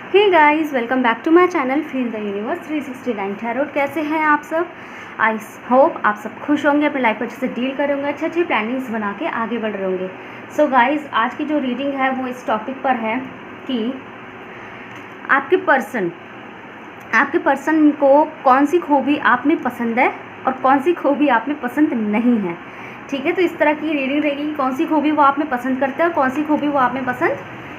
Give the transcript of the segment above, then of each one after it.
Hey guys, welcome back to my channel feel the universe 369 tarot. कैसे हैं आप सब? आई होप आप सब खुश होंगे, अपने लाइफ को अच्छे से डील करेंगे, अच्छे अच्छे प्लानिंग्स बना के आगे बढ़ रहे होंगे। सो गाइस, आज की जो रीडिंग है वो इस टॉपिक पर है कि आपके पर्सन को कौन सी खूबी आप में पसंद है और कौन सी खूबी आप में पसंद नहीं है। ठीक है, तो इस तरह की रीडिंग रहेगी, कौन सी खूबी वो आप में पसंद करते हैं और कौन सी खूबी वो आप में पसंद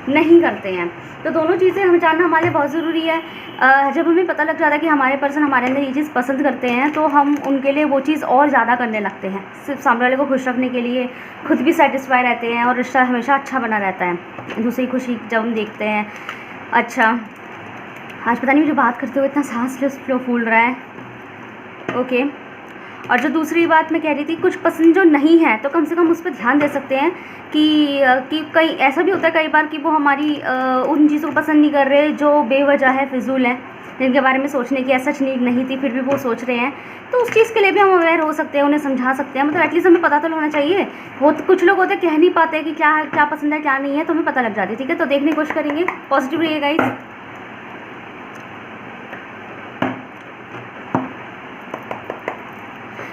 नहीं करते हैं। तो दोनों चीज़ें हमें जानना हमारे लिए बहुत ज़रूरी है। जब हमें पता लग जाता है कि हमारे पर्सन हमारे अंदर ये चीज़ पसंद करते हैं तो हम उनके लिए वो चीज़ और ज़्यादा करने लगते हैं, सिर्फ सामने वाले को खुश रखने के लिए। खुद भी सेटिस्फाई रहते हैं और रिश्ता हमेशा अच्छा बना रहता है। दूसरी खुशी जब हम देखते हैं। अच्छा, आज पता नहीं मुझे बात करते हुए इतना सांस फ्लो फूल रहा है। ओके, और जो दूसरी बात मैं कह रही थी, कुछ पसंद जो नहीं है तो कम से कम उस पर ध्यान दे सकते हैं कि कई ऐसा भी होता है कई बार कि वो हमारी उन चीज़ों को पसंद नहीं कर रहे जो बेवजह है, फिजूल है, जिनके बारे में सोचने की सच नीड नहीं थी, फिर भी वो सोच रहे हैं। तो उस चीज़ के लिए भी हम अवेयर हो सकते हैं, उन्हें समझा सकते हैं। मतलब एटलीस्ट हमें पता तो होना चाहिए। वो तो कुछ लोग होते हैं कह नहीं पाते कि क्या क्या पसंद है क्या नहीं है, तो हमें पता लग जाती है। ठीक है, तो देखने की कोशिश करेंगे। पॉजिटिव रहिए गाइस।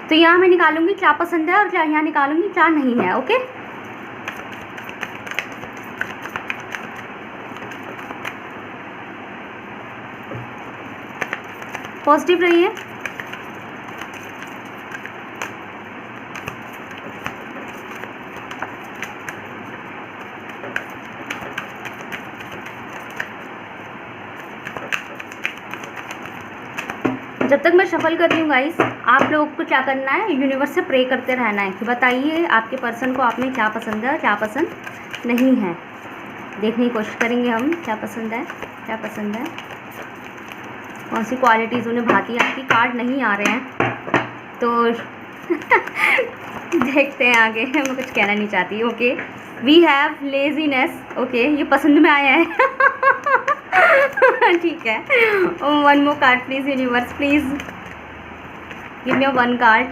तो यहाँ मैं निकालूंगी क्या पसंद है और क्या यहाँ निकालूंगी क्या नहीं है। ओके, पॉजिटिव रहिए। जब तक मैं शफल कर रही हूँ गाइस, आप लोगों को क्या करना है, यूनिवर्स से प्रे करते रहना है कि बताइए आपके पर्सन को आप में क्या पसंद है और क्या पसंद नहीं है। देखने की कोशिश करेंगे हम क्या पसंद है क्या पसंद है, कौन सी क्वालिटीज़ उन्हें भाती है। आपकी कार्ड नहीं आ रहे हैं तो देखते हैं आगे। मैं कुछ कहना नहीं चाहती। Okay, we have laziness. Okay, ये पसंद में आया है। ठीक है, one more card please universe, please give me one card.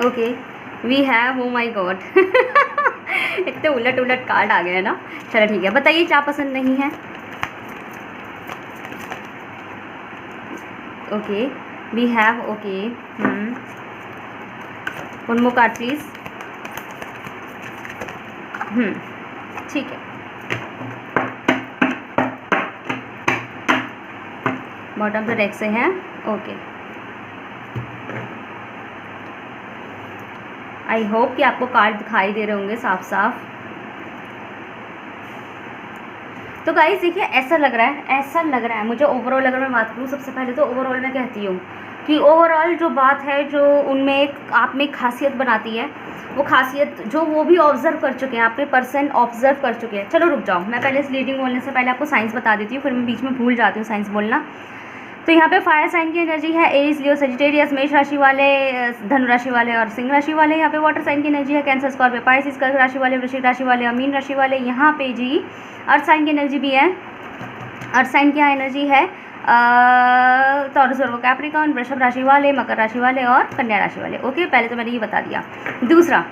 Okay, we have, oh my god, इतने उलट उलट कार्ड आ गए हैं ना। चलो ठीक है, बताइए क्या पसंद नहीं है। Okay, we have, okay, one more card please. ठीक है, बॉटम पे डेक से हैं। ओके, आई होप कि आपको कार्ड दिखाई दे रहे होंगे साफ साफ। तो गाइस देखिए, ऐसा लग रहा है मुझे ओवरऑल, अगर मैं बात करूँ सबसे पहले तो ओवरऑल मैं कहती हूँ कि ओवरऑल जो बात है, जो उनमें एक आप में एक खासियत बनाती है, वो खासियत जो वो भी ऑब्जर्व कर चुके हैं, आपके पर्सन ऑब्जर्व कर चुके हैं। चलो रुक जाओ, मैं पहले इस रीडिंग बोलने से पहले आपको साइंस बता देती हूँ, फिर मैं बीच में भूल जाती हूँ साइंस बोलना। तो यहाँ पे फायर साइन की एनर्जी है, एरीज, लियो, सजिटेरियस, मेष राशि वाले, धनु राशि वाले और सिंह राशि वाले। यहाँ पे वाटर साइन की एनर्जी है, कैंसर, स्कॉर्पियो, पाइसिस, कर्क राशि वाले, वृश्चिक राशि वाले और मीन राशि वाले। यहाँ पे जी अर्थ साइन की एनर्जी भी है। अर्थ साइन की यहाँ एनर्जी है टॉरस, वर्गो, कैप्रिकॉर्न, वृषभ राशि वाले, मकर राशि वाले और कन्या राशि वाले। ओके, पहले तो मैंने ये बता दिया। दूसरा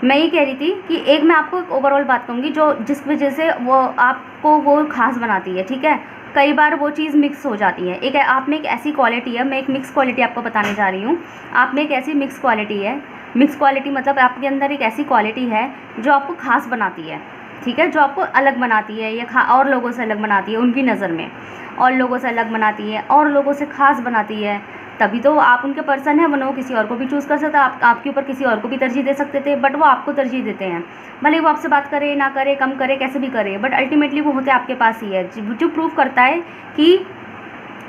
मैं ये कह रही थी कि एक मैं आपको एक ओवरऑल बात कहूँगी जो जिस वजह से वो आपको वो खास बनाती है। ठीक है, कई बार वो चीज़ मिक्स हो जाती है। एक आप में एक ऐसी क्वालिटी है, मैं एक मिक्स क्वालिटी आपको बताने जा रही हूँ। आप में एक ऐसी मिक्स क्वालिटी है, मिक्स क्वालिटी मतलब आपके अंदर एक ऐसी क्वालिटी है जो आपको खास बनाती है। ठीक है, जो आपको अलग बनाती है या और लोगों से अलग बनाती है उनकी नज़र में, और लोगों से अलग बनाती है और लोगों से खास बनाती है। तभी तो आप उनके पर्सन हैं, वरना वो किसी और को भी चूज़ कर सकता है, आपके ऊपर किसी और को भी तरजीह दे सकते थे, बट वो आपको तरजीह देते हैं। भले वो आपसे बात करे ना करे, कम करे, कैसे भी करे, बट अल्टीमेटली वो होते आपके पास ही है, जो प्रूव करता है कि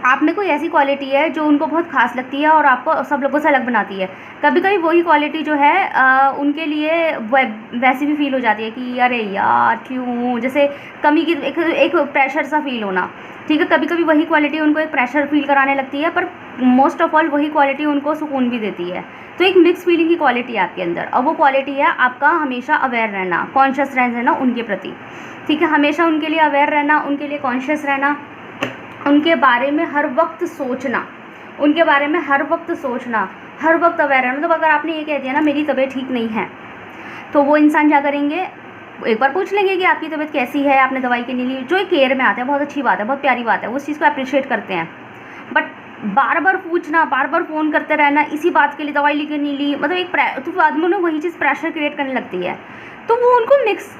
आप में कोई ऐसी क्वालिटी है जो उनको बहुत खास लगती है और आपको सब लोगों से अलग बनाती है। कभी कभी वही क्वालिटी जो है उनके लिए वैसी भी फील हो जाती है कि अरे यार क्यों, जैसे कमी की एक प्रेशर सा फील होना। ठीक है, कभी कभी वही क्वालिटी उनको एक प्रेशर फील कराने लगती है, पर मोस्ट ऑफ ऑल वही क्वालिटी उनको सुकून भी देती है। तो एक मिक्स फीलिंग की क्वालिटी है आपके अंदर, और वो क्वालिटी है आपका हमेशा अवेयर रहना, कॉन्शियस रहना उनके प्रति। ठीक है, हमेशा उनके लिए अवेयर रहना, उनके लिए कॉन्शियस रहना, उनके बारे में हर वक्त सोचना, उनके बारे में हर वक्त सोचना, हर वक्त अवेयर रहना। मतलब अगर आपने ये कह दिया ना मेरी तबीयत ठीक नहीं है, तो वो इंसान क्या करेंगे, एक बार पूछ लेंगे कि आपकी तबीयत कैसी है, आपने दवाई क्यों नहीं ली, जो एक केयर में आता है, बहुत अच्छी बात है, बहुत प्यारी बात है, उस चीज़ को अप्रिशिएट करते हैं। बट बार बार पूछना, बार बार फ़ोन करते रहना, इसी बात के लिए दवाई ली कि नहीं ली, मतलब एक तो आदमी ने वही चीज़ प्रेशर क्रिएट करने लगती है, तो वो उनको मिक्स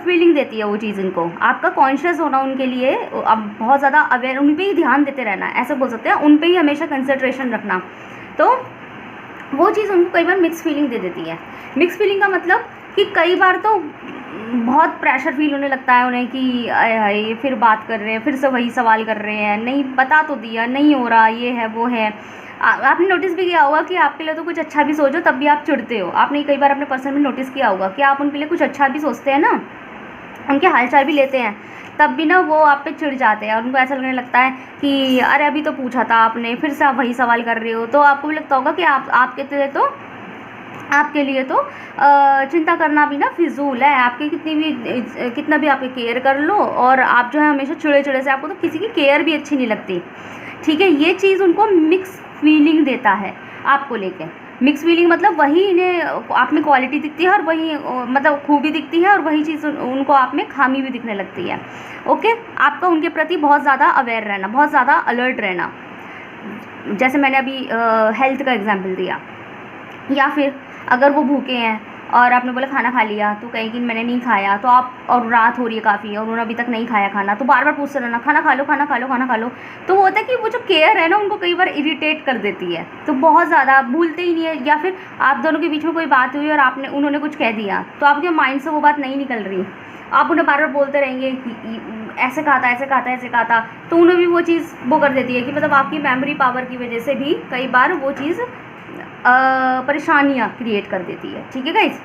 फीलिंग देती है वो चीज़। इनको आपका कॉन्शियस होना उनके लिए, अब बहुत ज़्यादा अवेयर, उन पर ही ध्यान देते रहना, ऐसे बोल सकते हैं, उन पर ही हमेशा कंसंट्रेशन रखना, तो वो चीज़ उनको कई बार मिक्स फीलिंग दे देती है। मिक्स फीलिंग का मतलब कि कई बार तो बहुत प्रेशर फील होने लगता है उन्हें कि आय हाय फिर बात कर रहे हैं, फिर से वही सवाल कर रहे हैं, नहीं बता तो दिया, नहीं हो रहा, ये है वो है। आपने नोटिस भी किया होगा कि आपके लिए तो कुछ अच्छा भी सोचो तब भी आप चिढ़ते हो। आपने कई बार अपने पर्सन में नोटिस किया होगा कि आप उनके लिए कुछ अच्छा भी सोचते हैं ना, उनके हालचाल भी लेते हैं, तब भी ना वो आप पे चिढ़ जाते हैं और उनको ऐसा लगने लगता है कि अरे अभी तो पूछा था आपने, फिर से आप वही सवाल कर रहे हो। तो आपको भी लगता होगा कि आपके लिए तो चिंता करना भी ना फिजूल है, आपके कितना भी आपके केयर कर लो, और आप जो है हमेशा चिड़े चिड़े से, आपको तो किसी की केयर भी अच्छी नहीं लगती, ठीक है। ये चीज़ उनको मिक्स फीलिंग देता है आपको लेके। मिक्स फीलिंग मतलब वही इन्हें आप में क्वालिटी दिखती है और वही मतलब खूबी दिखती है, और वही चीज़ उनको आप में खामी भी दिखने लगती है। ओके, आपका उनके प्रति बहुत ज़्यादा अवेयर रहना, बहुत ज़्यादा अलर्ट रहना, जैसे मैंने अभी हेल्थ का एग्जाम्पल दिया। या फिर अगर वो भूखे हैं और आपने बोला खाना खा लिया, तो कहीं कि मैंने नहीं खाया, तो आप, और रात हो रही है काफ़ी और उन्होंने अभी तक नहीं खाया खाना, तो बार बार पूछते रहना खाना खा लो, खाना खा लो, खाना खा लो। तो वो होता है कि वो जो केयर है ना उनको कई बार इरिटेट कर देती है, तो बहुत ज़्यादा भूलते ही नहीं है। या फिर आप दोनों के बीच में कोई बात हुई और उन्होंने कुछ कह दिया, तो आपके माइंड से वो बात नहीं निकल रही, आप उन्हें बार बार बोलते रहेंगे कि ऐसे कहा था, ऐसे कहा था, ऐसे कहा था, तो उन्हें भी वो चीज़ वो कर देती है कि मतलब आपकी मेमोरी पावर की वजह से भी कई बार वो चीज़ परेशानियाँ क्रिएट कर देती है, ठीक है गाइस।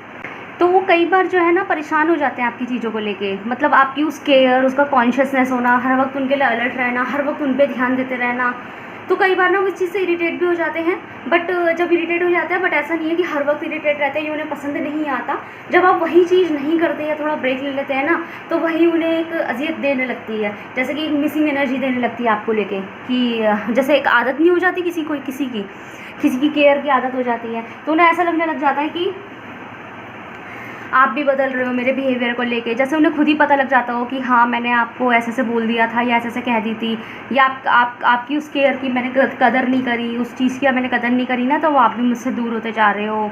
तो वो कई बार जो है ना परेशान हो जाते हैं आपकी चीज़ों को लेके, मतलब आपकी उस केयर, उसका कॉन्शियसनेस होना, हर वक्त उनके लिए अलर्ट रहना, हर वक्त उन पर ध्यान देते रहना, तो कई बार ना वो इस चीज़ से इरिटेट भी हो जाते हैं। बट जब इरिटेट हो जाते हैं, बट ऐसा नहीं है कि हर वक्त इरिटेट रहते हैं, ये उन्हें पसंद नहीं आता। जब आप वही चीज़ नहीं करते या थोड़ा ब्रेक ले लेते हैं ना, तो वही उन्हें एक अजियत देने लगती है, जैसे कि एक मिसिंग एनर्जी देने लगती है आपको लेके, कि जैसे एक आदत नहीं हो जाती किसी की केयर की आदत हो जाती है, तो उन्हें ऐसा लगने लग जाता है कि आप भी बदल रहे हो मेरे बिहेवियर को लेके। जैसे उन्हें खुद ही पता लग जाता हो कि हाँ मैंने आपको ऐसे से बोल दिया था या ऐसे से कह दी थी, या आपकी उस केयर की मैंने कदर नहीं करी, उस चीज़ की मैंने कदर नहीं करी ना, तो वो आप भी मुझसे दूर होते जा रहे हो।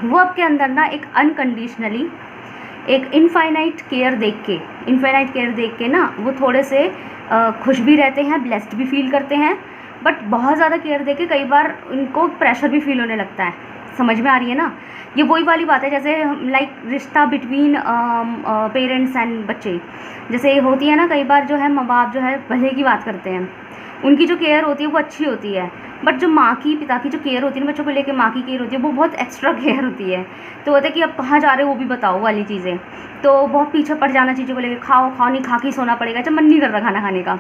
वो आपके अंदर ना एक अनकंडीशनली एक इनफाइनाइट केयर देख के ना वो थोड़े से खुश भी रहते हैं, ब्लेस्ड भी फील करते हैं। बट बहुत ज़्यादा केयर देके कई बार उनको प्रेशर भी फील होने लगता है। समझ में आ रही है ना? ये वही वाली बात है जैसे लाइक रिश्ता बिटवीन पेरेंट्स एंड बच्चे, जैसे होती है ना, कई बार जो है माँ बाप जो है भले की बात करते हैं, उनकी जो केयर होती है वो अच्छी होती है, बट जो माँ की पिता की जो केयर होती है ना बच्चों को लेके, माँ की केयर होती है वो बहुत एक्स्ट्रा केयर होती है। तो होता है कि अब कहाँ जा रहे हो वो भी बताओ वाली चीज़ें, तो बहुत पीछे पड़ जाना चीज़ों को लेके, खाओ नहीं खा के सोना पड़ेगा जब मन नहीं कर रहा खाना खाने का।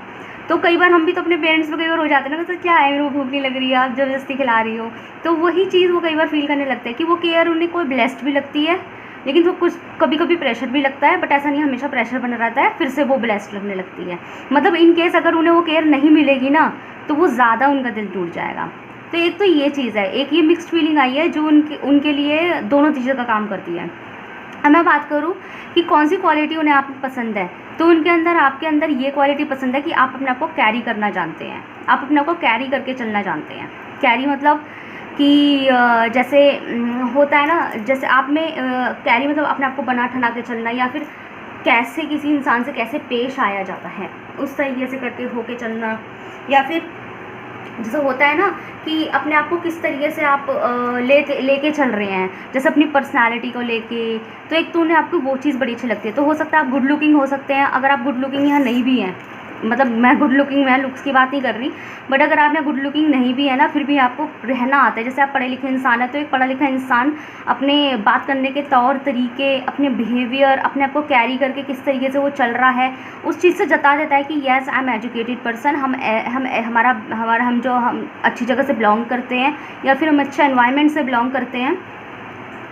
तो कई बार हम भी तो अपने पेरेंट्स पे कई बार हो जाते हैं ना, तो क्या है मेरे को भूख नहीं लग रही है, आप ज़बरदस्ती खिला रही हो, तो वही चीज़ वो कई बार फील करने लगता है कि वो केयर उन्हें कोई ब्लेस्ड भी लगती है, लेकिन तो कुछ कभी कभी प्रेशर भी लगता है, बट ऐसा नहीं हमेशा प्रेशर बना रहता है, फिर से वो ब्लेस्ड लगने लगती है। मतलब इन केस अगर उन्हें वो केयर नहीं मिलेगी ना, तो वो ज़्यादा उनका दिल टूट जाएगा। तो एक तो ये चीज़ है, एक ये मिक्स्ड फीलिंग आई है जो उनके लिए दोनों चीज़ों का काम करती है। अब मैं बात करूँ कि कौन सी क्वालिटी उन्हें आप पसंद है, तो उनके अंदर, आपके अंदर ये क्वालिटी पसंद है कि आप अपने आप को कैरी करना जानते हैं, आप अपने आप को कैरी करके चलना जानते हैं। कैरी मतलब कि जैसे होता है ना, जैसे आप में कैरी मतलब अपने आप को बना ठना के चलना, या फिर कैसे किसी इंसान से कैसे पेश आया जाता है उस तरीके से करके होके चलना, या फिर जैसे होता है ना कि अपने आप को किस तरीके से आप लेके चल रहे हैं, जैसे अपनी पर्सनालिटी को लेके। तो एक तो उन्हें आपको वो चीज़ बड़ी अच्छी लगती है। तो हो सकता है आप गुड लुकिंग हो सकते हैं, अगर आप गुड लुकिंग यहाँ नहीं भी हैं, मतलब मैं गुड लुकिंग, मैं लुक्स की बात नहीं कर रही, बट अगर आप में गुड लुकिंग नहीं भी है ना, फिर भी आपको रहना आता है, जैसे आप पढ़े लिखे इंसान है, तो एक पढ़ा लिखा इंसान अपने बात करने के तौर तरीके, अपने बिहेवियर, अपने आप को कैरी करके किस तरीके से वो चल रहा है, उस चीज़ से जता देता है कि yes I am educated person, हम अच्छी जगह से बिलोंग करते हैं, या फिर हम अच्छे एनवायरनमेंट से बिलोंग करते हैं,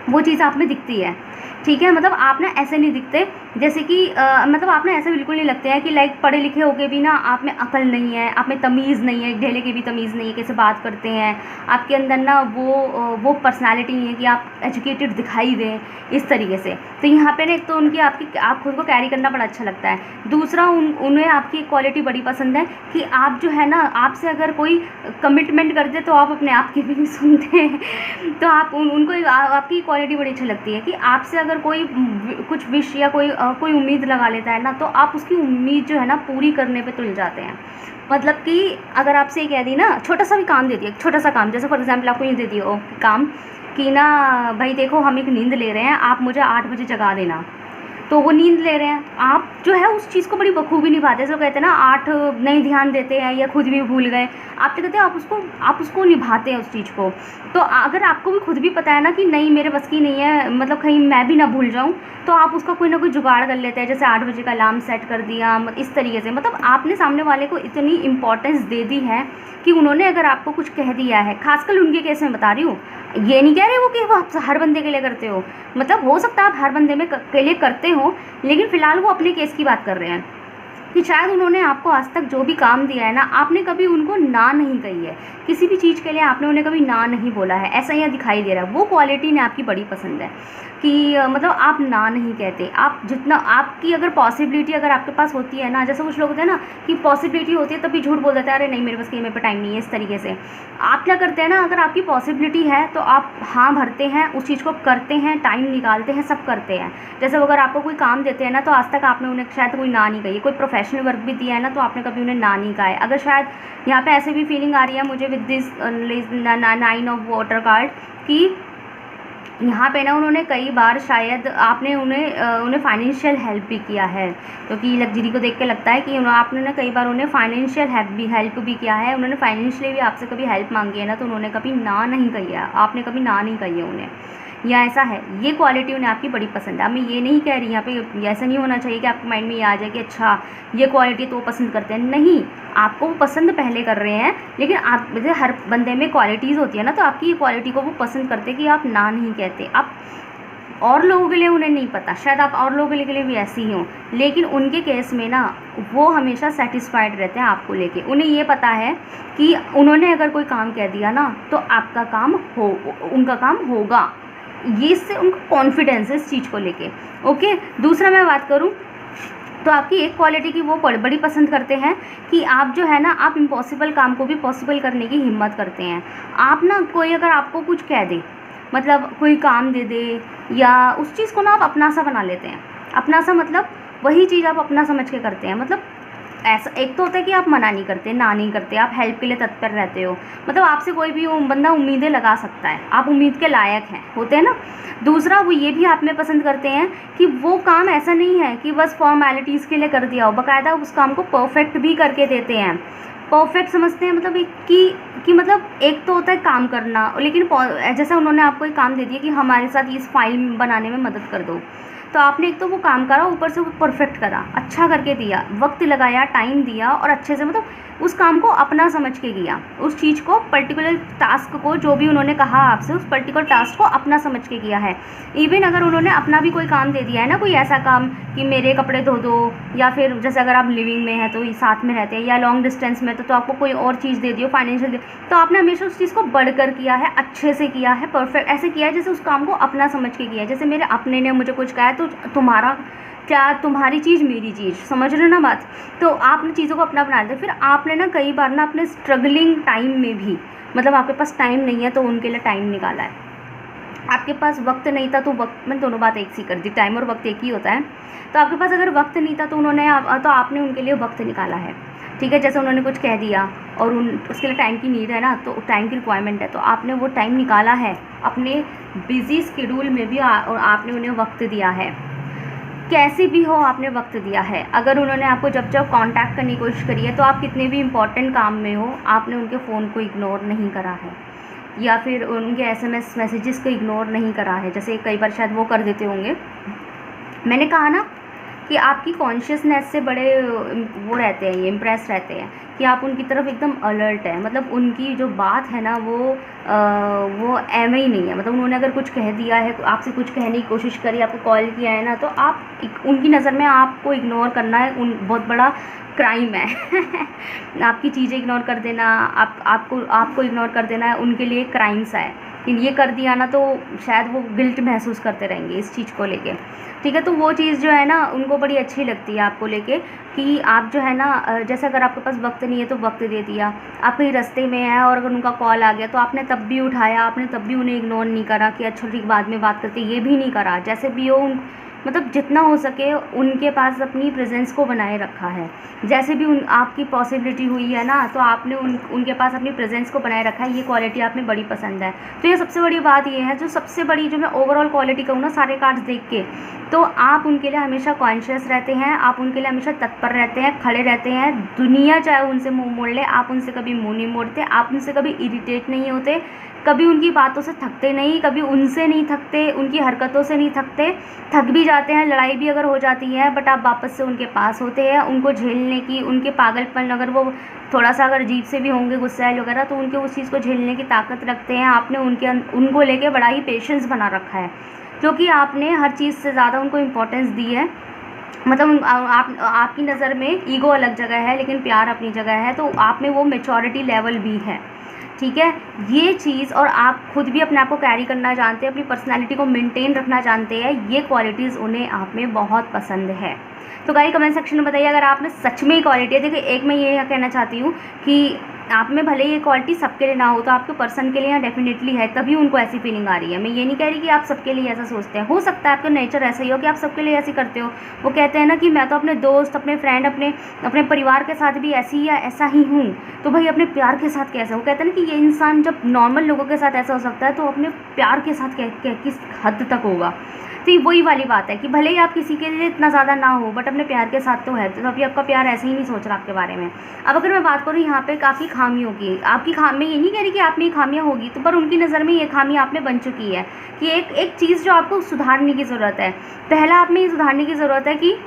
वो चीज़ आप में दिखती है। ठीक है, मतलब आप ना ऐसे नहीं दिखते जैसे कि मतलब आप ना ऐसे बिल्कुल नहीं लगते हैं कि लाइक पढ़े लिखे होके भी ना आप में अकल नहीं है, आप में तमीज़ नहीं है, ढेले की भी तमीज़ नहीं है, कैसे बात करते हैं, आपके अंदर ना वो पर्सनालिटी नहीं है कि आप एजुकेटेड दिखाई दें इस तरीके से। तो यहाँ पे ना एक तो उनकी आप खुद को कैरी करना बड़ा अच्छा लगता है। दूसरा उन्हें आपकी क्वालिटी बड़ी पसंद है कि आप जो है ना, आपसे अगर कोई कमिटमेंट कर दे तो आप अपने आप की भी नहीं सुनते हैं। तो आप उनको आपकी क्वालिटी बड़ी अच्छी लगती है कि आपसे अगर कोई कुछ विश या कोई उम्मीद लगा लेता है ना, तो आप उसकी उम्मीद जो है ना पूरी करने पे तुल जाते हैं। मतलब कि अगर आपसे ये कह दी ना, छोटा सा भी काम दे दिया, छोटा सा काम, जैसे फॉर एग्जांपल आपको ये दे दिया काम कि ना भाई देखो हम एक नींद ले रहे हैं, आप मुझे 8 बजे जगा देना। तो वो नींद ले रहे हैं, आप जो है उस चीज़ को बड़ी बखूबी निभाते हैं। जो कहते हैं ना 8 नहीं ध्यान देते हैं या खुद भी भूल गए, आप क्या कहते हैं, आप उसको निभाते हैं उस चीज़ को। तो अगर आपको भी खुद भी पता है ना कि नहीं मेरे बस की नहीं है, मतलब कहीं मैं भी ना भूल जाऊँ, तो आप उसका कोई ना कोई जुगाड़ कर लेते हैं। जैसे 8 बजे का अलार्म सेट कर दिया, इस तरीके से। मतलब आपने सामने वाले को इतनी इंपॉर्टेंस दे दी है कि उन्होंने अगर आपको कुछ कह दिया है, खासकर उनके केस में बता रही हूँ, ये नहीं कह रहे वो कि वो आप हर बंदे के लिए करते हो, मतलब हो सकता है आप हर बंदे के लिए करते हो, लेकिन फ़िलहाल वो अपने केस की बात कर रहे हैं कि शायद उन्होंने आपको आज तक जो भी काम दिया है ना, आपने कभी उनको ना नहीं कही है, किसी भी चीज़ के लिए आपने उन्हें कभी ना नहीं बोला है, ऐसा यहाँ दिखाई दे रहा है। वो क्वालिटी ने आपकी बड़ी पसंद है कि मतलब आप ना नहीं कहते। आप जितना आपकी अगर पॉसिबिलिटी अगर आपके पास होती है ना, जैसे कुछ लोग होते हैं ना कि पॉसिबिलिटी होती है तभी झूठ बोल देते हैं, अरे नहीं मेरे पास मेरे पे टाइम नहीं है, इस तरीके से। आप क्या करते हैं ना, अगर आपकी पॉसिबिलिटी है तो आप हाँ भरते हैं, उस चीज़ को करते हैं, टाइम निकालते हैं, सब करते हैं। जैसे अगर आपको कोई काम देते हैं ना, तो आज तक आपने उन्हें शायद कोई ना नहीं कही, कोई प्रोफेशनल वर्क भी दिया है ना, तो आपने कभी उन्हें ना नहीं कहा है। अगर शायद यहाँ पे ऐसे भी फीलिंग आ रही है मुझे with this 9 of water card कि यहाँ पे ना उन्होंने कई बार शायद आपने उन्हें फाइनेंशियल हेल्प भी किया है, क्योंकि लग्जरी को देख के लगता है कि आपने कई बार उन्हें फाइनेंशियल हेल्प भी किया है। उन्होंने फाइनेंशियली भी आपसे कभी हेल्प मांगी है ना, तो उन्होंने कभी ना नहीं कही है, आपने कभी ना नहीं कही है उन्हें, या ऐसा है। ये क्वालिटी उन्हें आपकी बड़ी पसंद है। अब मैं ये नहीं कह रही यहाँ पे, ऐसा नहीं होना चाहिए कि आपके माइंड में ये आ जाए कि अच्छा ये क्वालिटी तो पसंद करते हैं, नहीं, आपको वो पसंद पहले कर रहे हैं, लेकिन आप जैसे हर बंदे में क्वालिटीज़ होती है ना, तो आपकी ये क्वालिटी को वो पसंद करते हैं कि आप ना नहीं कहते। आप और लोगों के लिए उन्हें नहीं पता, शायद आप और लोगों के लिए भी ऐसी ही हों, लेकिन उनके केस में ना वो हमेशा सेटिस्फाइड रहते हैं आपको लेके। उन्हें ये पता है कि उन्होंने अगर कोई काम कह दिया ना, तो आपका काम उनका काम होगा, ये इससे उनको कॉन्फिडेंस है इस चीज़ को लेके। ओके, दूसरा मैं बात करूँ तो आपकी एक क्वालिटी की वो बड़ी पसंद करते हैं कि आप जो है ना, आप इम्पॉसिबल काम को भी पॉसिबल करने की हिम्मत करते हैं। आप ना कोई अगर आपको कुछ कह दे, मतलब कोई काम दे दे या उस चीज़ को ना आप अपना सा बना लेते हैं। अपना सा मतलब वही चीज़ आप अपना समझ के करते हैं। मतलब ऐसा एक तो होता है कि आप मना नहीं करते, ना नहीं करते, आप हेल्प के लिए तत्पर रहते हो, मतलब आपसे कोई भी बंदा उम्मीदें लगा सकता है, आप उम्मीद के लायक हैं, होते हैं ना। दूसरा वो ये भी आप में पसंद करते हैं कि वो काम ऐसा नहीं है कि बस फॉर्मेलिटीज़ के लिए कर दिया हो, बाकायदा उस काम को परफेक्ट भी करके देते हैं। परफेक्ट समझते हैं मतलब कि मतलब एक तो होता है काम करना, लेकिन जैसा उन्होंने आपको एक काम दे दिया कि हमारे साथ इस फाइल बनाने में मदद कर दो, तो आपने एक तो वो काम करा, ऊपर से वो परफेक्ट करा, अच्छा करके दिया, वक्त लगाया, टाइम दिया और अच्छे से मतलब उस काम को अपना समझ के किया, उस चीज़ को पर्टिकुलर टास्क को जो भी उन्होंने कहा आपसे, उस पर्टिकुलर टास्क को अपना समझ के किया है। इवन अगर उन्होंने अपना भी कोई काम दे दिया है ना, कोई ऐसा काम कि मेरे कपड़े धो दो, या फिर जैसे अगर आप लिविंग में हैं तो साथ में रहते हैं, या लॉन्ग डिस्टेंस में तो आपको कोई और चीज़ दे दियो, फाइनेंशियल, तो आपने हमेशा उस चीज़ को बढ़कर किया है, अच्छे से किया है, परफेक्ट ऐसे किया है जैसे उस काम को अपना समझ के किया है। जैसे मेरे अपने ने मुझे कुछ कहा है तो तुम्हारी चीज़ मेरी चीज़, समझ रहे हो ना बात। तो आपने चीज़ों को अपना बना दिया। फिर आपने ना कई बार ना अपने स्ट्रगलिंग टाइम में भी, मतलब आपके पास टाइम नहीं है तो उनके लिए टाइम निकाला है, आपके पास वक्त नहीं था तो वक्त, मैंने दोनों बात एक सी कर दी, टाइम और वक्त एक ही होता है। तो आपके पास अगर वक्त नहीं था तो तो आपने उनके लिए वक्त निकाला है, ठीक है। जैसे उन्होंने कुछ कह दिया और उसके लिए टाइम की नीड है ना, तो टाइम की रिक्वायरमेंट है, तो आपने वो टाइम निकाला है अपने बिजी शेड्यूल में भी, और आपने उन्हें वक्त दिया है, कैसे भी हो आपने वक्त दिया है। अगर उन्होंने आपको जब कांटेक्ट करने की कोशिश करी है, तो आप कितने भी इंपॉर्टेंट काम में हो, आपने उनके फ़ोन को इग्नोर नहीं करा है, या फिर उनके SMS मैसेजेस को इग्नोर नहीं करा है, जैसे कई बार शायद वो कर देते होंगे। मैंने कहा ना कि आपकी कॉन्शियसनेस से बड़े वो रहते हैं, ये इम्प्रेस रहते हैं कि आप उनकी तरफ एकदम अलर्ट है। मतलब उनकी जो बात है ना वो एवं ही नहीं है। मतलब उन्होंने अगर कुछ कह दिया है, आपसे कुछ कहने की कोशिश करी, आपको कॉल किया है ना, तो आप उनकी नज़र में आपको इग्नोर करना है बहुत बड़ा क्राइम है। आपकी चीज़ें इग्नोर कर देना, आपको इग्नोर कर देना है उनके लिए क्राइम्स है। ये कर दिया ना तो शायद वो गिल्ट महसूस करते रहेंगे इस चीज़ को लेके, ठीक है। तो वो चीज़ जो है ना उनको बड़ी अच्छी लगती है आपको लेके कि आप जो है ना जैसे अगर आपके पास वक्त नहीं है तो वक्त दे दिया, आप कहीं रास्ते में हैं और अगर उनका कॉल आ गया तो आपने तब भी उठाया, आपने तब भी उन्हें इग्नोर नहीं करा कि अच्छा ठीक बाद में बात करते, ये भी नहीं करा। जैसे भी हो मतलब जितना हो सके उनके पास अपनी प्रेजेंस को बनाए रखा है। जैसे भी आपकी पॉसिबिलिटी हुई है ना तो आपने उनके पास अपनी प्रेजेंस को बनाए रखा है। ये क्वालिटी आप में बड़ी पसंद है। तो ये सबसे बड़ी बात ये है, जो सबसे बड़ी जो मैं ओवरऑल क्वालिटी कहूँ ना सारे कार्ड्स देख के, तो आप उनके लिए हमेशा कॉन्शियस रहते हैं, आप उनके लिए हमेशा तत्पर रहते हैं, खड़े रहते हैं। दुनिया चाहे उनसे मुँह मोड़ ले, आप उनसे कभी मुँह नहीं मोड़ते, आप उनसे कभी इरिटेट नहीं होते, कभी उनकी बातों से थकते नहीं, कभी उनसे नहीं थकते, उनकी हरकतों से नहीं थकते। थक भी जाते हैं, लड़ाई भी अगर हो जाती है, बट आप वापस से उनके पास होते हैं। उनको झेलने की, उनके पागलपन अगर वो थोड़ा सा अगर अजीब से भी होंगे, गुस्सैल वगैरह, तो उनके उस चीज़ को झेलने की ताकत रखते हैं। आपने उनको लेके बड़ा ही पेशेंस बना रखा है, क्योंकि आपने हर चीज़ से ज़्यादा उनको इम्पोर्टेंस दी है। मतलब आपकी नज़र में ईगो अलग जगह है लेकिन प्यार अपनी जगह है, तो आप में वो मैच्योरिटी लेवल भी है, ठीक है। ये चीज़, और आप खुद भी अपने आप को कैरी करना जानते हैं, अपनी पर्सनालिटी को मेंटेन रखना जानते हैं, ये क्वालिटीज़ उन्हें आप में बहुत पसंद है। तो गाइस कमेंट सेक्शन में बताइए अगर आप में सच में क्वालिटी है। देखिए एक मैं ये कहना चाहती हूँ कि आप में भले ये क्वालिटी सबके लिए ना हो, तो आपके पर्सन के लिए यहाँ डेफिनेटली है, तभी उनको ऐसी फीलिंग आ रही है। मैं ये नहीं कह रही कि आप सबके लिए ऐसा सोचते हैं, हो सकता है आपका नेचर ऐसा ही हो कि आप सबके लिए ऐसे करते हो। वो कहते हैं ना कि मैं तो अपने दोस्त, अपने फ्रेंड, अपने परिवार के साथ भी ऐसी या ऐसा ही हूँ, तो भाई अपने प्यार के साथ कैसे? वो कहते हैं ना कि ये इंसान जब नॉर्मल लोगों के साथ ऐसा हो सकता है तो अपने प्यार के साथ किस हद तक होगा। तो ये वही वाली बात है कि भले ही आप किसी के लिए इतना ज़्यादा ना हो, बट अपने प्यार के साथ तो है, तो अभी आपका प्यार ऐसे ही नहीं सोच रहा आपके बारे में। अब अगर मैं बात करूँ यहाँ पे काफ़ी खामियों की, आपकी मैं ये नहीं कह रही कि आप में ये खामियाँ होगी, तो पर उनकी नज़र में ये खामियाँ आप में बन चुकी है कि एक चीज़ जो आपको सुधारने की ज़रूरत है। पहला आप में ये सुधारने की ज़रूरत है कि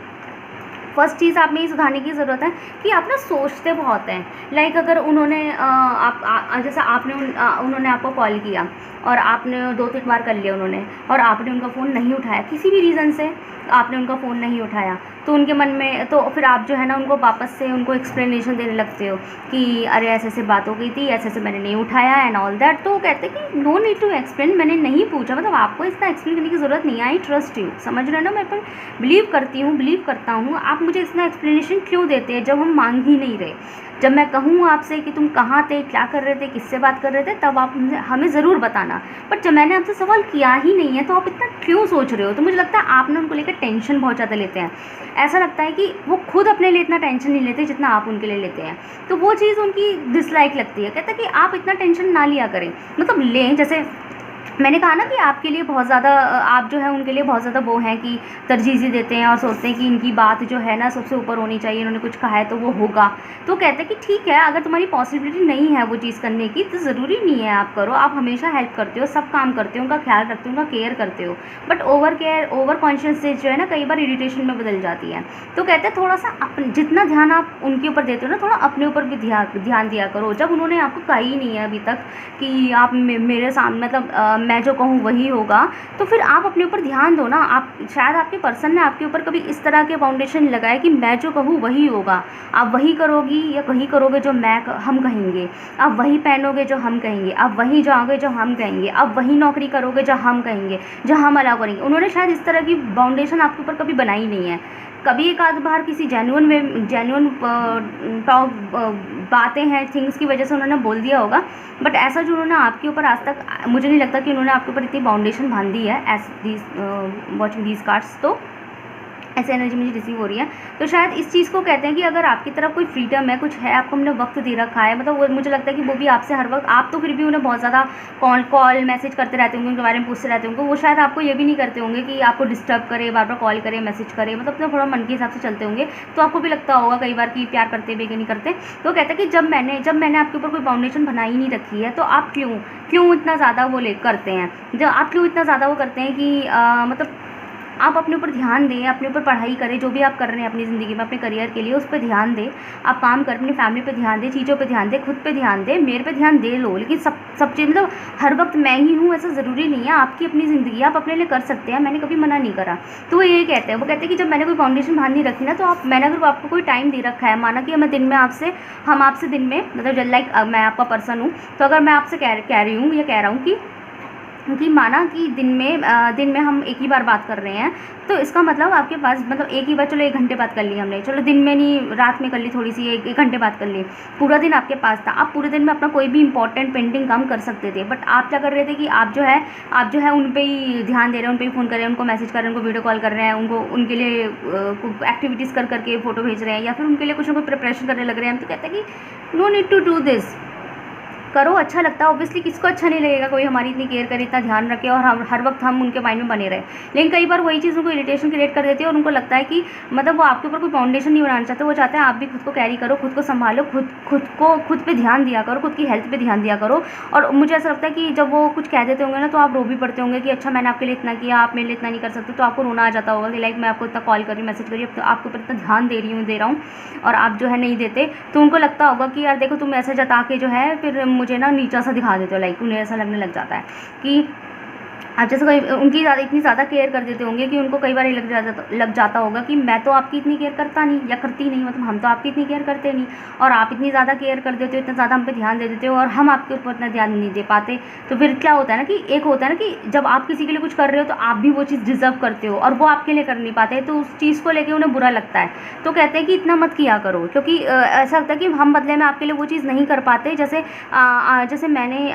फर्स्ट चीज़ आप में ये सुधारने की ज़रूरत है कि आप ना सोचते बहुत हैं। लाइक अगर उन्होंने जैसे उन्होंने आपको कॉल किया और आपने 2-3 बार कर लिया उन्होंने, और आपने उनका फ़ोन नहीं उठाया, किसी भी रीज़न से आपने उनका फ़ोन नहीं उठाया, तो उनके मन में तो फिर आप जो है ना उनको वापस से उनको एक्सप्लेनेशन देने लगते हो कि अरे ऐसे ऐसे बात हो गई थी, ऐसे ऐसे मैंने नहीं उठाया एंड ऑल दैट। तो वो कहते हैं कि नो नीड टू एक्सप्लेन, मैंने नहीं पूछा, मतलब आपको इतना एक्सप्लेन करने की ज़रूरत नहीं है। आई ट्रस्ट यू, समझ रहे हो ना, मैं पर बिलीव करता हूँ। आप मुझे इतना एक्सप्लेनेशन क्यों देते हैं जब हम मांग ही नहीं रहे? जब मैं कहूँ आपसे कि तुम कहाँ थे, क्या कर रहे थे, किससे बात कर रहे थे, तब आप हमें ज़रूर बताना। बट जब मैंने आपसे सवाल किया ही नहीं है तो आप इतना क्यों सोच रहे हो? तो मुझे लगता है आप ना उनको लेकर टेंशन बहुत ज़्यादा लेते हैं। ऐसा लगता है कि वो खुद अपने लिए इतना टेंशन नहीं लेते जितना आप उनके लिए लेते हैं। तो वो चीज़ उनकी डिसलाइक लगती है। कहता है कि आप इतना टेंशन ना लिया करें, मतलब लें। जैसे मैंने कहा ना कि आपके लिए बहुत ज़्यादा, आप जो है उनके लिए बहुत ज़्यादा वो हैं कि तरजीह देते हैं और सोचते हैं कि इनकी बात जो है ना सबसे ऊपर होनी चाहिए, इन्होंने कुछ कहा है तो वो होगा। तो कहते हैं कि ठीक है, अगर तुम्हारी पॉसिबिलिटी नहीं है वो चीज़ करने की तो ज़रूरी नहीं है आप करो। आप हमेशा हेल्प करते हो, सब काम करते हो, उनका ख्याल रखते हो, उनका केयर करते हो, बट ओवर कॉन्शियसनेस जो है ना कई बार इरिटेशन में बदल जाती है। तो कहते हैं थोड़ा सा जितना ध्यान आप उनके ऊपर देते हो ना, थोड़ा अपने ऊपर भी ध्यान दिया करो। जब उन्होंने आपको कहा ही नहीं है अभी तक कि आप मेरे सामने, मतलब मैं जो कहूँ वही होगा, तो फिर आप अपने ऊपर ध्यान दो ना। आप शायद आपके पर्सन ने आपके ऊपर कभी इस तरह के फाउंडेशन लगाए कि मैं जो कहूँ वही होगा, आप वही करोगी या वही करोगे जो हम कहेंगे, आप वही पहनोगे जो हम कहेंगे, आप वही जाओगे जो हम कहेंगे, आप वही नौकरी करोगे जो हम कहेंगे, जो हम अलाउ करेंगे। उन्होंने शायद इस तरह की फाउंडेशन आपके ऊपर कभी बनाई नहीं है। कभी एक आध बार किसी जेन्युइन टॉक बातें हैं, थिंग्स की वजह से उन्होंने बोल दिया होगा, बट ऐसा जो उन्होंने आपके ऊपर आज तक, मुझे नहीं लगता कि उन्होंने आपके ऊपर इतनी फाउंडेशन बांधी है as these watching these cards. तो ऐसी एनर्जी मुझे रिसीव हो रही है। तो शायद इस चीज़ को कहते हैं कि अगर आपकी तरफ कोई फ्रीडम है, कुछ है, आपको हमने वक्त दे रखा है, मतलब वो मुझे लगता है कि वो भी आपसे हर वक्त, आप तो फिर भी उन्हें बहुत ज़्यादा कॉल मैसेज करते रहते होंगे, उनके बारे में पूछते रहते होंगे। वो शायद आपको ये भी नहीं करते होंगे कि आपको डिस्टर्ब करे, बार बार कॉल करे, मैसेज करे, मतलब अपना थोड़ा मन के हिसाब से चलते होंगे। तो आपको भी लगता होगा कई बार कि प्यार करते भी कि नहीं करते। तो कहते हैं कि जब मैंने आपके ऊपर कोई फाउंडेशन बनाई नहीं रखी है, तो आप क्यों इतना ज़्यादा वो करते हैं, जब आप क्यों इतना ज़्यादा वो करते हैं कि मतलब आप अपने ऊपर ध्यान दें, अपने ऊपर पढ़ाई करें, जो भी आप कर रहे हैं अपनी ज़िंदगी में अपने करियर के लिए उस पर ध्यान दें, आप काम करें, अपनी फैमिली पे ध्यान दें, चीज़ों पे ध्यान दें, खुद पे ध्यान दें, मेरे पे ध्यान दे लो, लेकिन सब चीज़ मतलब हर वक्त मैं ही हूँ ऐसा ज़रूरी नहीं है। आपकी अपनी ज़िंदगी आप अपने लिए कर सकते हैं, मैंने कभी मना नहीं करा। तो वो यही कहते हैं, वो कहते हैं कि जब मैंने कोई फाउंडेशन बांध नहीं रखी ना, तो मैंने अगर आपको कोई टाइम दे रखा है, माना कि मैं दिन में हम आपसे दिन में मतलब लाइक मैं आपका पर्सन हूँ, तो अगर मैं आपसे कह रही हूँ या कह रहा हूँ कि माना कि दिन में हम एक ही बार बात कर रहे हैं, तो इसका मतलब आपके पास मतलब एक ही बार, चलो 1 घंटे बात कर ली हमने, चलो दिन में नहीं रात में कर ली थोड़ी सी, 1 घंटे बात कर ली, पूरा दिन आपके पास था, आप पूरे दिन में अपना कोई भी इंपॉर्टेंट पेंडिंग काम कर सकते थे। बट आप क्या कर रहे थे कि आप जो है उन पे ही ध्यान दे रहे हैं, उन पे ही फ़ोन कर रहे हैं, उनको मैसेज कर रहे हैं, उनको वीडियो कॉल कर रहे हैं, उनके लिए एक्टिविटीज़ करके फ़ोटो भेज रहे हैं, या फिर उनके लिए कुछ ना कुछ प्रिपरेशन करने लग रहे हैं। हम तो कहते हैं कि no need to do this, करो, अच्छा लगता है। ऑब्वियसली किसको अच्छा नहीं लगेगा कोई हमारी इतनी केयर करे, इतना ध्यान रखे और हम हर वक्त हम उनके माइंड में बने रहे। लेकिन कई बार वही चीज़ उनको इरिटेशन क्रिएट कर देती है और उनको लगता है कि मतलब वो आपके ऊपर कोई फाउंडेशन नहीं बनाना चाहते, वो चाहते हैं आप भी खुद को कैरी करो, खुद को संभालो, खुद पे ध्यान दिया करो, खुद की हेल्थ पे ध्यान दिया करो। और मुझे ऐसा लगता है कि जब वो कुछ कह देते होंगे ना, तो आप रो भी पड़ते होंगे कि अच्छा मैंने आपके लिए इतना किया, आप मेरे लिए इतना नहीं कर सकते, तो आपको रोना आ जाता होगा कि लाइक मैं आपको इतना कॉल कर रही हूँ, मैसेज कर रही हूँ, तो आपके ऊपर इतना ध्यान दे रहा हूँ और आप जो है नहीं देते, तो उनको लगता होगा कि यार देखो तुम ऐसा जता के जो है फिर मुझे ना नीचा सा दिखा देते हो। लाइक उन्हें ऐसा लगने लग जाता है कि आप जैसे कोई उनकी इतनी ज़्यादा केयर कर देते होंगे कि उनको कई बार ये लग जाता होगा कि मैं तो आपकी इतनी केयर करता नहीं या करती नहीं, मतलब हम तो आपकी इतनी केयर करते नहीं, और आप इतनी ज़्यादा केयर कर देते हो, इतना ज़्यादा हम पे ध्यान दे देते हो और हम आपके ऊपर इतना ध्यान नहीं दे पाते। तो फिर क्या होता है ना कि एक होता है ना कि जब आप किसी के लिए कुछ कर रहे हो तो आप भी वो चीज़ डिज़र्व करते हो और वो आपके लिए कर नहीं पाते, तो उस चीज़ को लेकर उन्हें बुरा लगता है। तो कहते हैं कि इतना मत किया करो, क्योंकि ऐसा लगता है कि हम बदले में आपके लिए वो चीज़ नहीं कर पाते। जैसे मैंने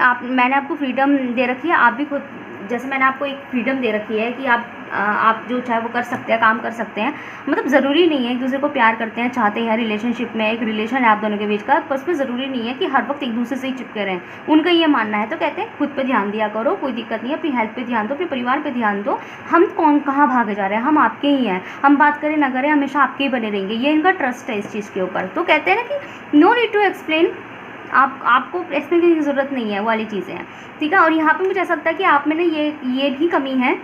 आपको फ्रीडम दे रखी है, आप भी खुद जैसे मैंने आपको एक फ्रीडम दे रखी है कि आप जो चाहे वो कर सकते हैं, काम कर सकते हैं। मतलब ज़रूरी नहीं है एक दूसरे को प्यार करते हैं, चाहते हैं, रिलेशनशिप में एक रिलेशन है आप दोनों के बीच का, पर उसमें ज़रूरी नहीं है कि हर वक्त एक दूसरे से ही चिपके रहें, उनका ये मानना है। तो कहते हैं खुद पे ध्यान दिया करो, कोई दिक्कत नहीं है, अपनी हेल्थ पे ध्यान दो, अपने परिवार पे ध्यान दो। हम कहाँ भागे जा रहे हैं, हम आपके ही हैं, हम बात करें ना करें हमेशा आपके ही बने रहेंगे, ये इनका ट्रस्ट है इस चीज़ के ऊपर। तो कहते हैं ना कि नो नीड टू एक्सप्लेन, आपको एक्सप्लेन करने की ज़रूरत नहीं है, वो वाली चीज़ें हैं, ठीक है। और यहाँ पे मुझे ऐसा लगता है कि आप में ना ये भी कमी है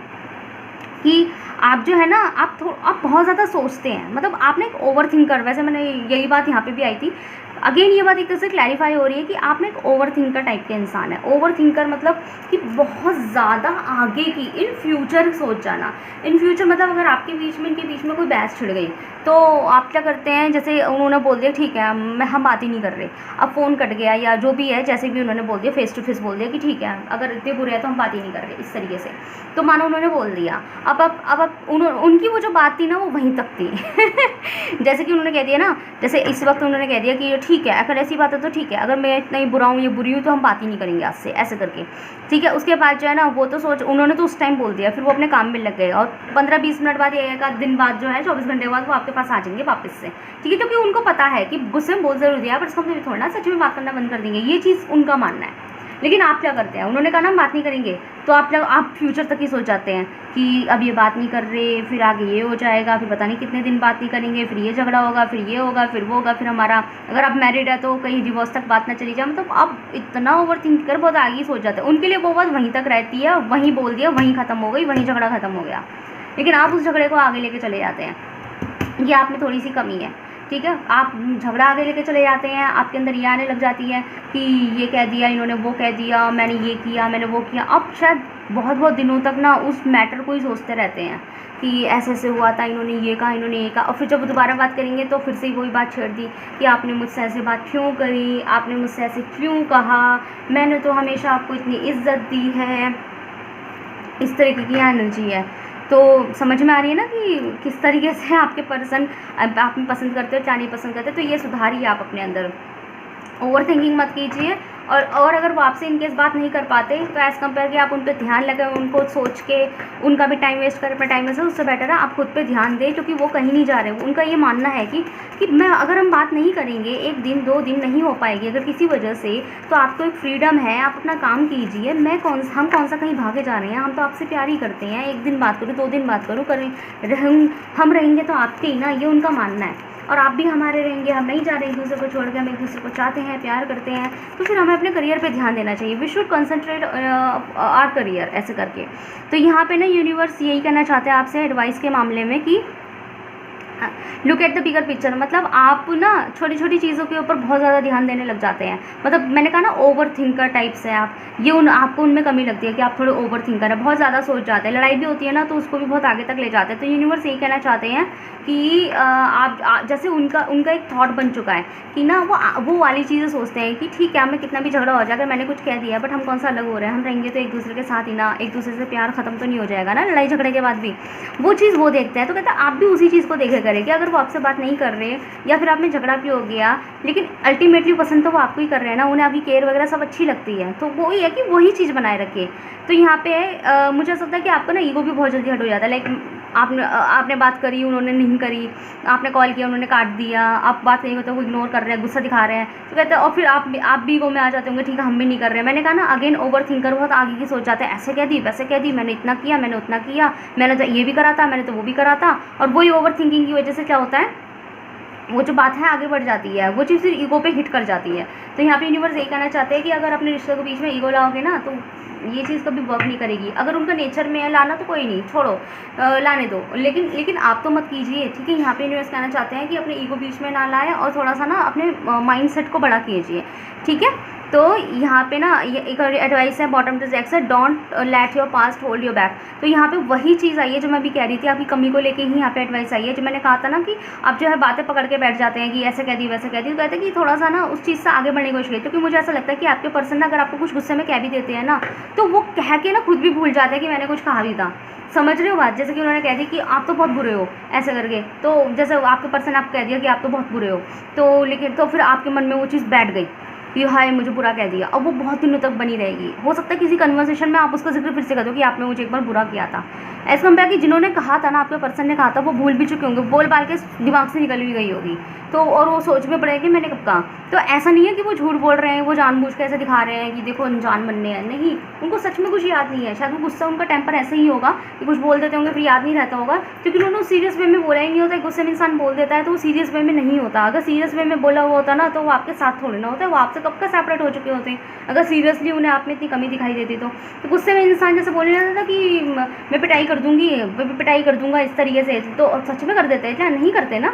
कि आप जो है ना आप बहुत ज़्यादा सोचते हैं, मतलब आप ना एक ओवर थिंकर, वैसे मैंने यही बात यहाँ पे भी आई थी, अगेन ये बात एक तरह से क्लैरिफाई हो रही है कि आप ना एक ओवर थिंकर टाइप के इंसान है। ओवर थिंकर मतलब कि बहुत ज़्यादा आगे की इन फ्यूचर सोच जाना। इन फ्यूचर मतलब अगर आपके इनके बीच में कोई बहस छिड़ गई तो आप क्या करते हैं, जैसे उन्होंने बोल दिया ठीक है हम बात ही नहीं कर रहे, अब फ़ोन कट गया या जो भी है, जैसे भी उन्होंने बोल दिया फेस टू फेस बोल दिया कि ठीक है अगर इतने बुरे हैं तो हम बात ही नहीं कर रहे, इस तरीके से। तो मानो उन्होंने बोल दिया, उनकी वो जो बात थी ना वो वहीं तक थी जैसे कि उन्होंने कह दिया ना, जैसे इस वक्त उन्होंने कह दिया कि ठीक है अगर ऐसी बात है तो ठीक है, अगर मैं इतना ही बुरा हूँ या बुरी हूँ तो हम बात ही नहीं करेंगे आज से, ऐसे करके, ठीक है। उसके बाद जो है ना वो तो उन्होंने तो उस टाइम बोल दिया, फिर वो अपने काम में लग गए और 15-20 मिनट बाद या 1 दिन बाद जो है 24 घंटे बाद वो आपके पास आ जाएंगे वापस से, ठीक है, क्योंकि उनको पता है कि गुस्से में बोल जरूर दिया पर इसका मतलब थोड़ा ना सच में बात करना बंद कर देंगे, ये चीज़ उनका मानना है। लेकिन आप क्या करते हैं, उन्होंने कहा ना हम बात नहीं करेंगे, तो आप फ्यूचर तक ही सोच जाते हैं कि अब ये बात नहीं कर रहे, फिर आगे ये हो जाएगा, फिर पता नहीं कितने दिन बात नहीं करेंगे, फिर ये झगड़ा होगा, फिर ये होगा, फिर वो होगा, फिर हमारा अगर आप मैरिड है तो कहीं डिवोर्स तक बात ना चली जाए। मतलब आप इतना ओवर थिंक कर बहुत आगे ही सोच जाते हैं। उनके लिए वो बात वहीं तक रहती है, वहीं बोल दिया, वहीं ख़त्म हो गई, वहीं झगड़ा ख़त्म हो गया, लेकिन आप उस झगड़े को आगे लेके चले जाते हैं। ये आप में थोड़ी सी कमी है, ठीक है। आप झगड़ा आगे लेके चले जाते हैं, आपके अंदर ये आने लग जाती है कि ये कह दिया, इन्होंने वो कह दिया, मैंने ये किया, मैंने वो किया। अब शायद बहुत दिनों तक ना उस मैटर को ही सोचते रहते हैं कि ऐसे ऐसे हुआ था, इन्होंने ये कहा, और फिर जब दोबारा बात करेंगे तो फिर से ही वही बात छेड़ दी कि आपने मुझसे ऐसे बात क्यों करी, आपने मुझसे ऐसे क्यों कहा, मैंने तो हमेशा आपको इतनी इज्जत दी है। इस तरीके की एनर्जी है। तो समझ में आ रही है ना कि किस तरीके से आपके पर्सन आप में पसंद करते हो, क्या नहीं पसंद करते। तो ये सुधारिए आप अपने अंदर, ओवर थिंकिंग मत कीजिए। और अगर वो आपसे इनकेस बात नहीं कर पाते तो एज़ कम्पेयर कि आप उन पर ध्यान लगाएं, उनको सोच के उनका भी टाइम वेस्ट करें, अपना टाइम वेस्ट, उससे बेटर है आप खुद पे ध्यान दें, क्योंकि वो कहीं नहीं जा रहे। उनका ये मानना है कि अगर हम बात नहीं करेंगे, 1 दिन 2 दिन नहीं हो पाएगी अगर किसी वजह से, तो आपको एक फ्रीडम है, आप अपना काम कीजिए। हम कौन सा कहीं भागे जा रहे हैं, हम तो आपसे प्यार ही करते हैं। 1 दिन बात करूँ, 2 दिन बात करूँ, हम रहेंगे तो आपके ही ना, ये उनका मानना है। और आप भी हमारे रहेंगे, हम नहीं जा रहे एक दूसरे को छोड़ के, हम एक दूसरे को चाहते हैं, प्यार करते हैं, तो फिर हमें अपने करियर पे ध्यान देना चाहिए। We should concentrate our career, ऐसे करके। तो यहाँ पे ना यूनिवर्स यही कहना चाहते हैं आपसे एडवाइस के मामले में कि look at the bigger picture. मतलब आप ना छोटी छोटी चीज़ों के ऊपर बहुत ज़्यादा ध्यान देने लग जाते हैं। मतलब मैंने कहा ना ओवर थिंकर टाइप से आप, ये आपको उनमें कमी लगती है कि आप थोड़े ओवर थिंकर है, बहुत ज़्यादा सोच जाते हैं। लड़ाई भी होती है ना तो उसको भी बहुत आगे तक ले जाते हैं। तो यूनिवर्स यही कहना चाहते हैं कि आप जैसे उनका एक थॉट बन चुका है कि ना वो वाली चीज़ें सोचते हैं कि ठीक है, हमें कितना भी झगड़ा हो जाए, अगर मैंने कुछ कह दिया बट हम कौन सा अलग हो रहे हैं, हम रहेंगे तो एक दूसरे के साथ ही ना, एक दूसरे से प्यार ख़त्म तो नहीं हो जाएगा ना लड़ाई झगड़े के बाद भी। वो चीज़ वो देखते हैं। तो कहते हैं आप भी उसी चीज़ को देखे करें कि अगर वो आपसे बात नहीं कर रहे या फिर आप में झगड़ा भी हो गया, लेकिन अल्टीमेटली पसंद तो वो आपको ही कर रहे हैं ना, उन्हें आपकी केयर वगैरह सब अच्छी लगती है, तो वो ही है कि वही चीज़ बनाए रखिए। तो यहाँ पे मुझे ऐसा लगता है कि आपका ना ईगो भी बहुत जल्दी हट हो जाता है। लाइक आपने बात करी, उन्होंने नहीं करी, आपने कॉल किया, उन्होंने काट दिया, आप बात नहीं करते, वो इग्नोर कर रहे हैं, गुस्सा दिखा रहे हैं, तो कहते हैं, और फिर आप भी ईगो में आ जाते होंगे, ठीक है हम भी नहीं कर रहे हैं। मैंने कहा ना अगेन ओवर थिंकर बहुत आगे की सोच जाते हैं, ऐसे कह दी, वैसे कह दी, मैंने इतना किया, मैंने उतना किया, मैंने तो ये भी करा था, मैंने तो वो भी करा था। और वही ओवर थिंकिंग की वजह से क्या होता है, वो जो बात है आगे बढ़ जाती है, वो चीज़ फिर ईगो पे हिट कर जाती है। तो यहाँ पे यूनिवर्स यही कहना चाहते हैं कि अगर अपने रिश्ते के बीच में ईगो लाओगे ना तो ये चीज़ कभी वर्क नहीं करेगी। अगर उनका नेचर में है लाना तो कोई नहीं, छोड़ो, लाने दो, लेकिन आप तो मत कीजिए, ठीक है। यहाँ पे यूनिवर्स कहना चाहते हैं कि अपने ईगो बीच में ना लाएं और थोड़ा सा ना अपने माइंडसेट को बड़ा कीजिए, ठीक है। तो यहाँ पे ना ये एक एडवाइस है बॉटम टू जैक से, don't let your past hold your back. तो यहाँ पे वही चीज़ आई है जो मैं भी कह रही थी, आपकी कमी को लेके ही यहाँ पे एडवाइस आई है। जो मैंने कहा था ना कि आप जो है बातें पकड़ के बैठ जाते हैं कि ऐसे कह दी वैसे कह दी, तो कहते हैं कि थोड़ा सा ना उस चीज़ से आगे बढ़ने की कोशिश करिए। क्योंकि मुझे ऐसा लगता है कि आपके पर्सन ना अगर आपको कुछ गुस्से में कह भी देते हैं ना, तो वो कह के ना खुद भी भूल जाते हैं कि मैंने कुछ कहा भी था। समझ रहे हो बात? जैसे कि उन्होंने कह दी कि आप तो बहुत बुरे हो ऐसे करके, तो जैसे आपके पर्सन आप कह दिया कि आप तो बहुत बुरे हो, तो लेकिन तो फिर आपके मन में वो चीज़ बैठ गई कि हाय मुझे बुरा कह दिया, और वो बहुत दिनों तक बनी रहेगी। हो सकता है किसी कन्वर्सेशन में आप उसका जिक्र फिर से कर दो कि आपने मुझे एक बार बुरा किया था। ऐसा कंपेयर कि जिन्होंने कहा था ना, आपके पर्सन ने कहा था, वो भूल भी चुके होंगे, बोल बाल के दिमाग से निकल भी गई होगी, तो और वो सोच में पड़ेगा कि मैंने कब कहा। तो ऐसा नहीं है कि वो झूठ बोल रहे हैं, वो जानबूझ के ऐसे दिखा रहे हैं कि देखो अनजान बनने हैं, नहीं, उनको सच में कुछ याद नहीं है। शायद वो गुस्सा, उनका टेम्पर ऐसा ही होगा कि कुछ बोल देते होंगे फिर याद नहीं रहता होगा, क्योंकि उन्होंने सीरियस वे में बोला ही नहीं होता। गुस्से में इंसान बोल देता है तो वो सीरियस वे में नहीं होता। अगर सीरियस वे में बोला हुआ होता ना तो वो आपके साथ थोड़ी ना होता है, वो आपसे कब का सेपरेट हो चुके होते हैं। अगर सीरियसली उन्हें आप में इतनी कमी दिखाई देती तो गुस्से में इंसान जैसे बोलने लगता था कि मैं पिटाई कर दूंगी, मैं पिटाई कर दूंगा इस तरीके से, तो सच में कर देते हैं क्या? नहीं करते ना।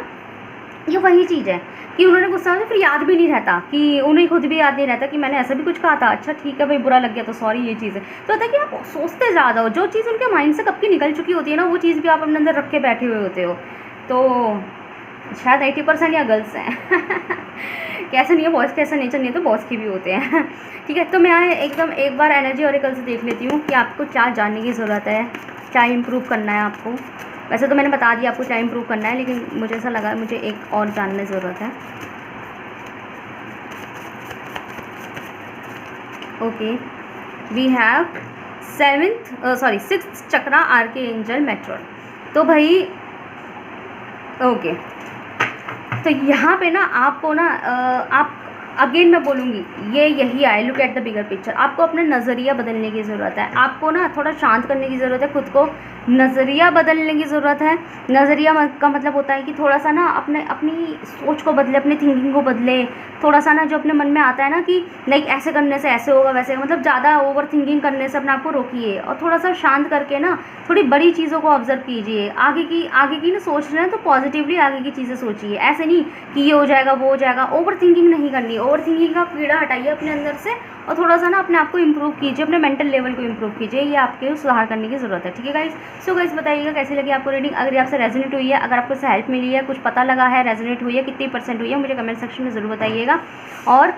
ये वही चीज़ है कि उन्होंने गुस्सा हो फिर याद भी नहीं रहता, कि उन्हें खुद भी याद नहीं रहता कि मैंने ऐसा भी कुछ कहा था, अच्छा ठीक है भाई बुरा लग गया तो सॉरी, ये चीज़ है। तो होता है कि आप सोचते ज़्यादा हो, जो चीज़ उनके माइंड से कब की निकल चुकी होती है ना, वो चीज़ भी आप अपने अंदर रख के बैठे हुए होते हो। तो शायद 80% या गर्ल्स हैं कैसे नहीं है, बॉयज़ के ऐसा नेचर नहीं है, तो बॉयज़ के भी होते हैं ठीक है। तो मैं एकदम एक बार एनर्जी ऑरेकल से देख लेती हूँ कि आपको क्या जानने की ज़रूरत है, क्या इम्प्रूव करना है आपको। वैसे तो मैंने बता दिया आपको क्या इम्प्रूव करना है, लेकिन मुझे ऐसा लगा मुझे एक और जानने की ज़रूरत है। Okay, we have 6th chakra archangel Metatron. तो भाई ओके, तो यहाँ पे ना आपको ना आप अगेन मैं बोलूँगी यही आए, look at the bigger picture. आपको अपना नज़रिया बदलने की ज़रूरत है, आपको ना थोड़ा शांत करने की ज़रूरत है, खुद को नज़रिया बदलने की ज़रूरत है। नज़रिया का मतलब होता है कि थोड़ा सा ना अपनी सोच को बदले, अपनी थिंकिंग को बदले। थोड़ा सा ना जो अपने मन में आता है ना कि लाइक ऐसे करने से ऐसे होगा वैसे, मतलब ज़्यादा ओवर थिंकिंग करने से अपने आप को रोकिए और थोड़ा सा शांत करके ना थोड़ी बड़ी चीज़ों को ऑब्जर्व कीजिए। आगे की ना सोच रहे हैं तो पॉजिटिवली आगे की चीज़ें सोचिए, ऐसे नहीं कि ये हो जाएगा वो हो जाएगा। ओवर थिंकिंग नहीं करनी, ओवर थिंकिंग का कीड़ा हटाइए अपने अंदर से और थोड़ा सा ना अपने आप को इम्प्रूव कीजिए, अपने मेंटल लेवल को इम्प्रूव कीजिए। ये आपके सुधार करने की ज़रूरत है, ठीक है गाइस। सो गाइस बताइएगा कैसी लगी आपको रीडिंग, अगर आपसे रेजोनेट हुई है, अगर आपको इससे हेल्प मिली है, कुछ पता लगा है, रेजोनेट हुई है, कितनी % हुई है, मुझे कमेंट सेक्शन में ज़रूर बताइएगा। और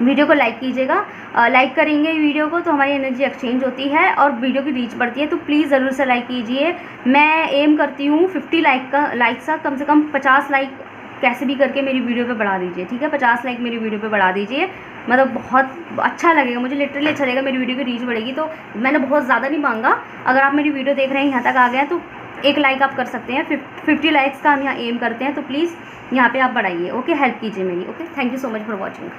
वीडियो को लाइक कीजिएगा, लाइक करेंगे वीडियो को तो हमारी एनर्जी एक्सचेंज होती है और वीडियो की रीच बढ़ती है, तो प्लीज़ ज़रूर से लाइक कीजिए। मैं एम करती हूँ 50 लाइक का कम से कम 50 लाइक कैसे भी करके मेरी वीडियो पे बढ़ा दीजिए, ठीक है। 50 लाइक मेरी वीडियो पे बढ़ा दीजिए, मतलब बहुत अच्छा लगेगा मुझे, लिटरली अच्छा लगेगा, मेरी वीडियो की रीच बढ़ेगी। तो मैंने बहुत ज़्यादा नहीं मांगा, अगर आप मेरी वीडियो देख रहे हैं यहाँ तक आ गया तो 1 लाइक आप कर सकते हैं। 50 लाइक्स का हम यहाँ एम करते हैं, तो प्लीज़ यहाँ पे आप बढ़ाइए, ओके, हेल्प कीजिए मेरी, okay. Thank you so much for watching.